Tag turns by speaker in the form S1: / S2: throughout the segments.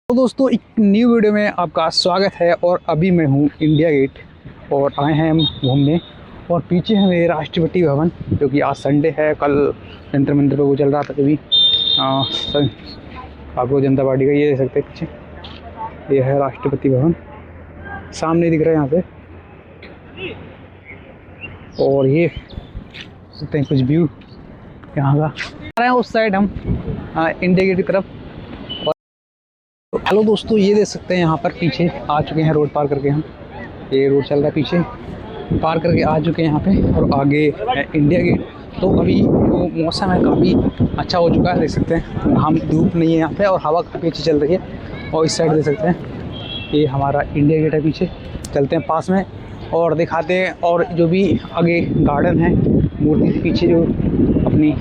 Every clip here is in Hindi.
S1: तो दोस्तों एक न्यू वीडियो में आपका स्वागत है। और अभी मैं हूँ इंडिया गेट और आए हैं हम घूमने। और पीछे है मेरे राष्ट्रपति भवन, जो कि आज संडे है। कल जंतर मंतर पर वो चल रहा था कभी आपको जनता पार्टी का। ये देख सकते हैं पीछे, ये है राष्ट्रपति भवन, सामने दिख रहा है यहाँ पे। और ये सकते हैं कुछ व्यू यहाँ का। आ रहे हैं उस साइड हम इंडिया गेट की तरफ। हेलो दोस्तों, ये देख सकते हैं यहाँ पर पीछे आ चुके हैं रोड पार करके हम। ये रोड चल रहा है, पीछे पार करके आ चुके हैं यहाँ पे। और आगे है इंडिया गेट। तो अभी वो मौसम है काफ़ी अच्छा हो चुका है, देख सकते हैं। हम धूप नहीं है यहाँ पे और हवा काफ़ी अच्छी चल रही है। और इस साइड देख सकते हैं, ये हमारा इंडिया गेट है। पीछे चलते हैं पास में और दिखाते हैं। और जो भी आगे गार्डन है, मूर्ति के पीछे जो अपनी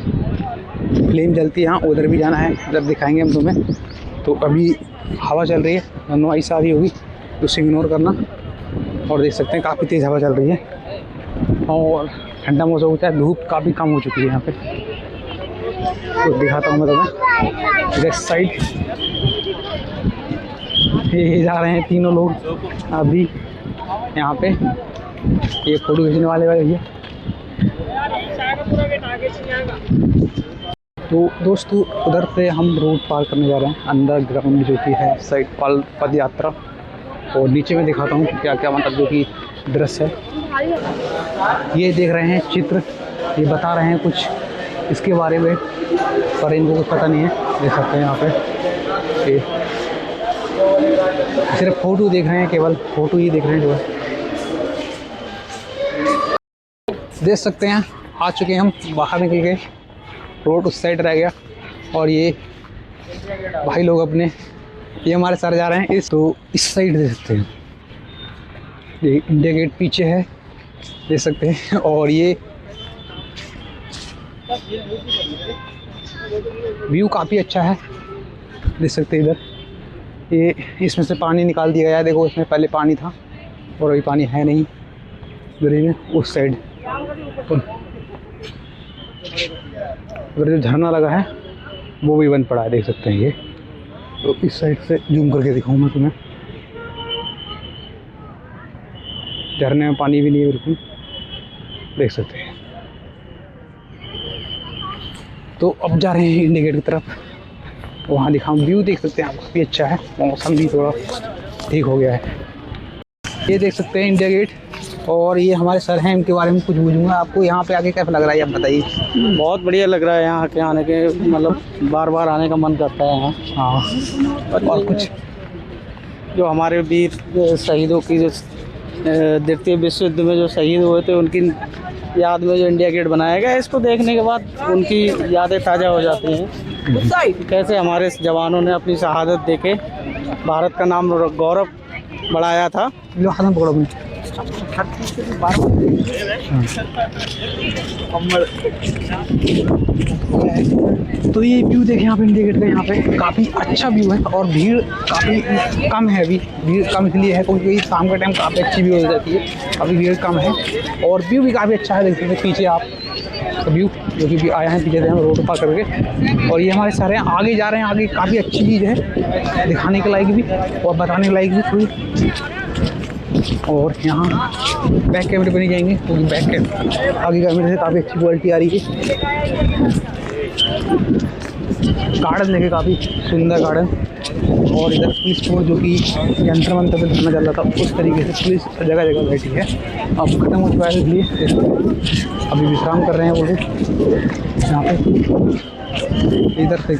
S1: फ्लेम जलती है, यहाँ उधर भी जाना है, जब दिखाएंगे हम तुम्हें। तो अभी हवा चल रही है, वरना ऐसा भी होगी तो उसे इग्नोर करना। और देख सकते हैं काफ़ी तेज़ हवा चल रही है और ठंडा मौसम होता है। धूप काफ़ी कम हो चुकी है यहाँ पे। तो दिखाता हूँ मैं तुम्हें इधर साइड। ये जा रहे हैं तीनों लोग अभी यहाँ पे। ये फोटो खींचने वाले भैया। तो दोस्तों उधर से हम रोड पार करने जा रहे हैं, अंदर ग्राउंड जो कि है साइड पद यात्रा। और नीचे में दिखाता हूँ क्या क्या मतलब जो कि दृश्य है। ये देख रहे हैं चित्र, ये बता रहे हैं कुछ इसके बारे में, पर इनको कुछ पता नहीं है। देख सकते हैं यहाँ पे ये सिर्फ फोटो देख रहे हैं, केवल फोटो ही देख रहे हैं जो है। देख सकते हैं आ चुके हैं हम, बाहर निकल गए। रोड उस साइड रह गया और ये भाई लोग अपने, ये हमारे सर जा रहे हैं इस साइड देख सकते हैं। ये इंडिया गेट पीछे है, देख सकते हैं। और ये व्यू काफ़ी अच्छा है, देख सकते हैं। इधर ये इसमें से पानी निकाल दिया गया है। देखो इसमें पहले पानी था और अभी पानी है नहीं गली में। उस साइड उधर जो झरना लगा है वो भी बंद पड़ा है, देख सकते हैं। ये तो इस साइड से जूम करके दिखाऊँ मैं तुम्हें। झरने में पानी भी नहीं है बिल्कुल, देख सकते हैं। तो अब जा रहे हैं इंडिया गेट की तरफ, वहाँ दिखाऊँ। व्यू देख सकते हैं आप, काफ़ी अच्छा है। मौसम भी थोड़ा ठीक हो गया है। ये देख सकते हैं इंडिया गेट। और ये हमारे सर हैं, इनके बारे में कुछ पूछूंगा। आपको यहाँ पे आके कैसा लग रहा है, आप बताइए।
S2: बहुत बढ़िया लग रहा है यहाँ के आने के, मतलब बार बार आने का मन करता है यहाँ।
S1: हाँ, और कुछ
S2: जो हमारे वीर शहीदों की, जो द्वितीय विश्व युद्ध में जो शहीद हुए थे, उनकी याद में जो इंडिया गेट बनाया गया है, इसको देखने के बाद उनकी यादें ताज़ा हो जाती हैं। कैसे हमारे जवानों ने अपनी शहादत देके भारत का नाम गौरव बढ़ाया था।
S1: तो ये व्यू देखें यहाँ पे इंडिया गेट का। यहाँ पे काफ़ी अच्छा व्यू है और भीड़ काफ़ी कम है। अभी भीड़ कम इसलिए है क्योंकि शाम के टाइम काफ़ी अच्छी व्यू हो जाती है, अभी भीड़ कम है। और व्यू भी काफ़ी अच्छा है, देख सकते हैं पीछे आप व्यू जो कि भी आए हैं पीछे से हम रोड पार करके। और ये हमारे सारे आगे जा रहे हैं। आगे काफ़ी अच्छी चीज़ है, दिखाने के लायक भी और बताने के लायक भी थोड़ी। और यहाँ बैक कैमरे पर नहीं जाएंगे क्योंकि बैक कैमरे आगे कैमरे से काफ़ी अच्छी क्वालिटी आ रही है। गार्डन देखे, काफ़ी सुंदर गार्डन। और इधर पुलिस फोर्स जो कि जंतर मंतर पे धरना चल रहा था, उस तरीके से पुलिस जगह जगह बैठी है। अब ख़त्म हो चुका है इसलिए अभी विश्राम कर रहे हैं वो लोग यहाँ पे। इधर से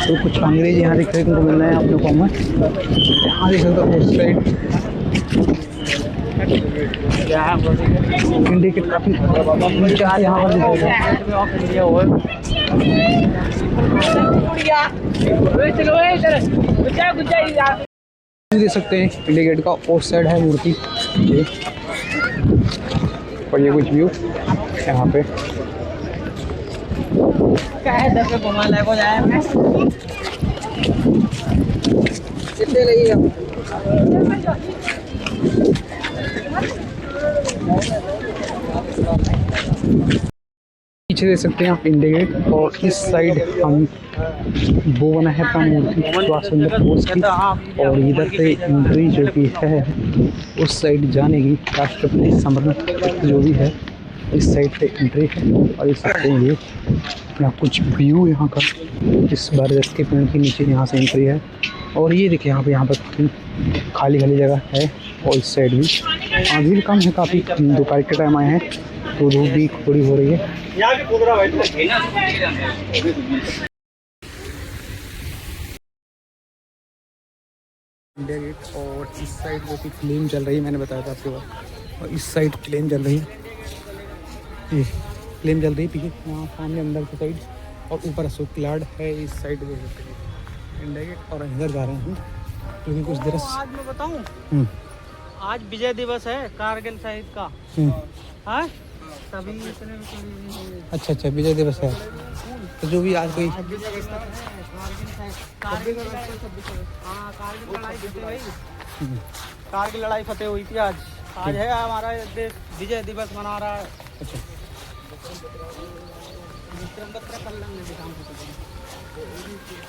S1: तो कुछ अंग्रेज यहाँ देखने को मिल रहे हैं आप लोगों में। यहाँ देख सकते हो उस साइड इंडिकेट काफ़ी ऊंचा है यहाँ पर देख सकते हैं। इंडिया गेट का उस साइड है मूर्ति ये। और ये कुछ व्यू यहाँ पे पीछे देख सकते हैं आप इंडिया गेट, और इस साइड हम वो बना है अपना मूर्ति सुभाष चंद्र बोस की, और इधर से एंट्री जो भी है उस साइड जाने की, राष्ट्रपति समरण जो भी है इस साइड से एंट्री है। और देख सकते हैं ये यहाँ कुछ व्यू यहाँ का, इस बरगद के पेड़ के नीचे यहाँ से एंट्री है। और ये देखिए यहाँ पर खाली खाली जगह है, और इस साइड भी भीड़ कम है काफ़ी, दोपहर के टाइम आए हैं तो धूप भी थोड़ी हो रही है। इंडिया गेट, और इस साइड जो कि फिल्म चल रही है, मैंने बताया था आपके पास, और इस साइड फिल्म चल रही है, ये फिल्म चल रही है पीछे वहाँ सामने अंदर की साइड, और ऊपर अशोक किलाड़ है इस साइड में इंडिया गेट। और अंदर जा रहे हैं क्योंकि कुछ देर
S2: आज मैं बताऊं, आज विजय दिवस है कारगिल शहीद का। हाँ तभी इतने
S1: अच्छा अच्छा विजय दिवस है, तो जो भी आज कोई
S2: कारगिल लड़ाई फतेह हुई थी आज। आज है हमारा देश विजय दिवस मना रहा है।
S1: अच्छा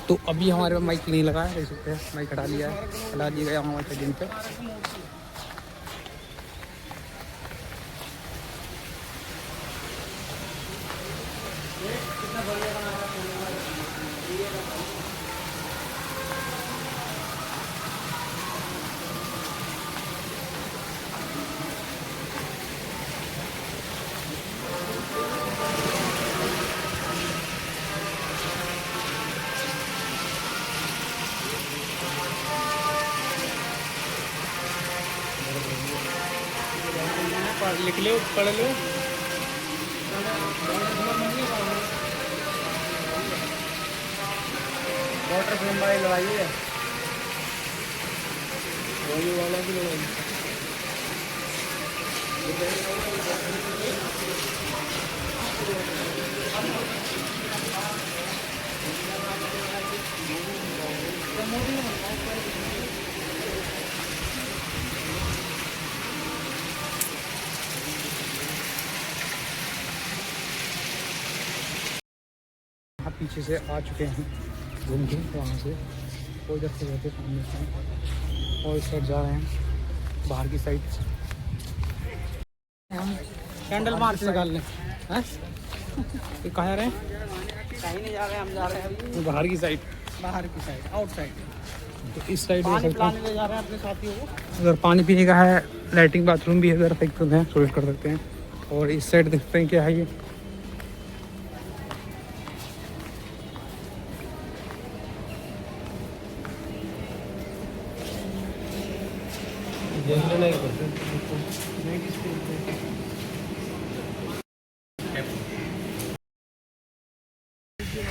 S1: तो अभी हमारे पास माइक नहीं लगा है, देख सकते हैं माइक हटा लिया है, हटा दिया गया हमारे दिन पे।
S2: लिख लो पढ़ लो। वाटर फ्रेम वाली लड़ाई है, वही वाला की लड़ाई।
S1: पीछे से आ चुके हैं घूम के वहाँ से, वो इधर से रहते सामने से, और इस साइड जा रहे हैं बाहर की साइड।
S2: हम कैंडल मार्च निकालने हैं।
S1: ये कहाँ जा रहे हैं?
S2: कहीं नहीं जा रहे, हम जा रहे हैं
S1: बाहर की साइड,
S2: बाहर की साइड, आउटसाइड।
S1: तो इस साइड
S2: पानी पिलाने ले जा रहे हैं अपने साथियों को।
S1: अगर पानी पीने का है, लैट्रिन बाथरूम भी है इधर, सकते हैं टॉयलेट कर सकते हैं। और इस साइड देखते हैं क्या है ये,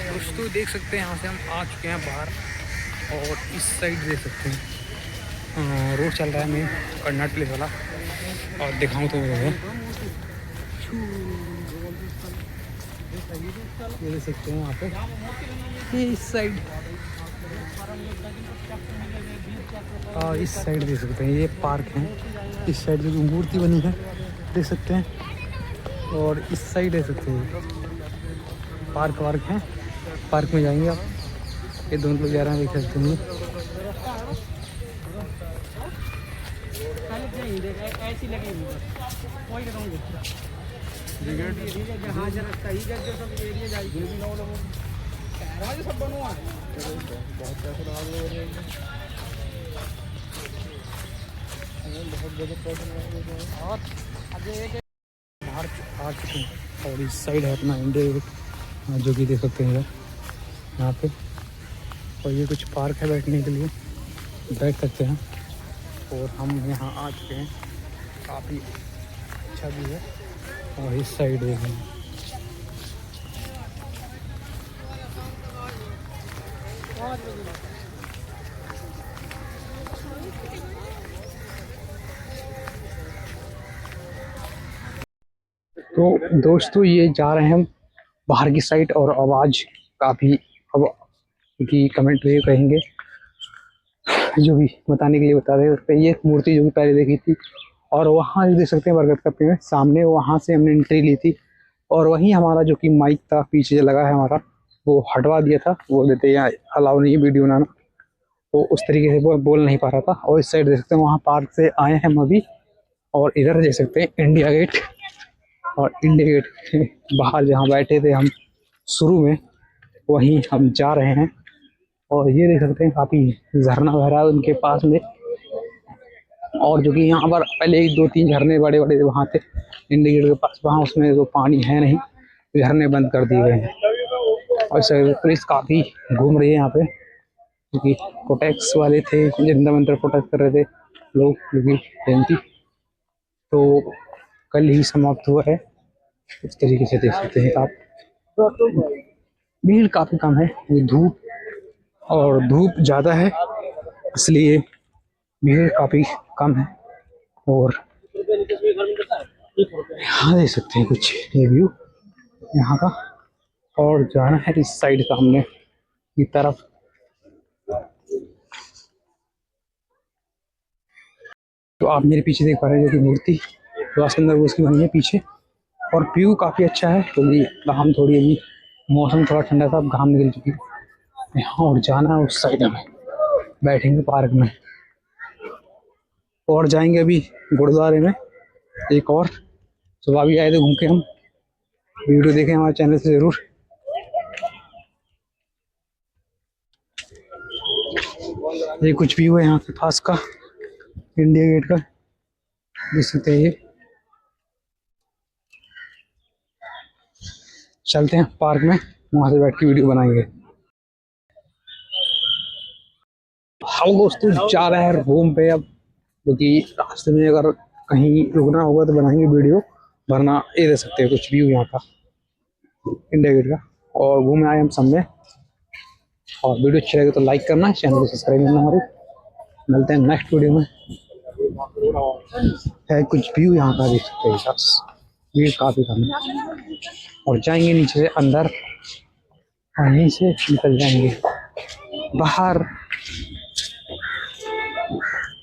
S1: दोस्तों देख सकते हैं यहाँ से हम आ चुके हैं बाहर, और इस साइड देख सकते हैं रोड चल रहा है मेन कर्नाट प्लेस वाला, और दिखाऊँ तो है ये देख सकते हैं यहाँ पे, ये इस साइड, और इस साइड देख सकते हैं ये पार्क है, इस साइड जो मूर्ति बनी है देख सकते हैं, और इस साइड देख सकते हैं पार्क वार्क है, पार्क में जाएंगे आप, ये दोनों लोग जा रहे हैं देख सकते हैं। बाहर आ चुके हैं, और इस साइड है अपना इंडिया गेट, जो कि देख सकते हैं इधर यहाँ पे, और ये कुछ पार्क है बैठने के लिए, बैठ सकते हैं। और हम यहाँ आ चुके हैं, काफ़ी अच्छा भी है, और इस साइड देखें तो दोस्तों ये जा रहे हैं हम बाहर की साइड, और आवाज़ काफ़ी अब की कमेंट में कहेंगे जो भी बताने के लिए बता रहे हैं। ये मूर्ति जो भी पहले देखी थी, और वहाँ जो देख सकते हैं बरगद का पेड़ सामने, वहाँ से हमने एंट्री ली थी। और वहीं हमारा जो कि माइक था पीछे जो लगा है हमारा, वो हटवा दिया था, बोल देते यहाँ अलाउ नहीं है वीडियो बनाना, तो उस तरीके से वो बोल नहीं पा रहा था। और इस साइड देख सकते हैं, वहाँ पार्क से आए हैं हम अभी, और इधर देख सकते हैं इंडिया गेट। और इंडिया गेट के बाहर जहाँ बैठे थे हम शुरू में, वहीं हम जा रहे हैं। और ये देख सकते हैं काफ़ी झरना बह रहा है उनके पास में, और जो कि यहाँ पर पहले 1-2-3 झरने बड़े बड़े वहाँ थे इंडिया गेट के पास, वहाँ उसमें तो पानी है नहीं, झरने बंद कर दिए गए हैं। और पुलिस काफ़ी घूम रही है यहाँ पे, क्योंकि प्रोटेक्स वाले थे, जनता मंत्र प्रोटेक्ट कर रहे थे लोग, क्योंकि जयंती तो कल ही समाप्त हुआ है। इस तरीके से देख सकते हैं आप, भीड़ काफ़ी कम है, ये धूप और धूप ज़्यादा है इसलिए भीड़ काफ़ी कम है। और यहाँ देख सकते हैं कुछ ये व्यू यहाँ का, और जाना है इस साइड सामने की तरफ। तो आप मेरे पीछे देख पा रहे हैं जो कि मूर्ति सुभाष चंद्र बोस की बनी है पीछे, और व्यू काफ़ी अच्छा है, क्योंकि घाम थोड़ी अभी मौसम थोड़ा ठंडा था, अब घाम निकल चुकी है। और जाना है उस साइड में, बैठेंगे पार्क में, और जाएंगे अभी गुरुद्वारे में एक और। सुबह भी आए थे घूम के हम, वीडियो देखें हमारे चैनल से ज़रूर। ये कुछ व्यू है यहाँ के पास का, इंडिया गेट का, देख सकते हैं। ये चलते हैं पार्क में, वहाँ से बैठ के वीडियो बनाएंगे। हम दोस्तों जा रहे हैं रूम पे अब, क्योंकि रास्ते में अगर कहीं रुकना होगा तो बनाएंगे वीडियो, वरना ये दे सकते हैं कुछ व्यू यहाँ का इंडिया गेट का। और घूमने आए हम सब में, और वीडियो अच्छी लगे तो लाइक करना, चैनल को सब्सक्राइब करना हमारे। मिलते हैं नेक्स्ट वीडियो में। है कुछ व्यू यहाँ का देख सकते हैं, बस भीड़ काफ़ी कम है। और जाएंगे नीचे से अंदर, और यहीं से निकल जाएंगे बाहर।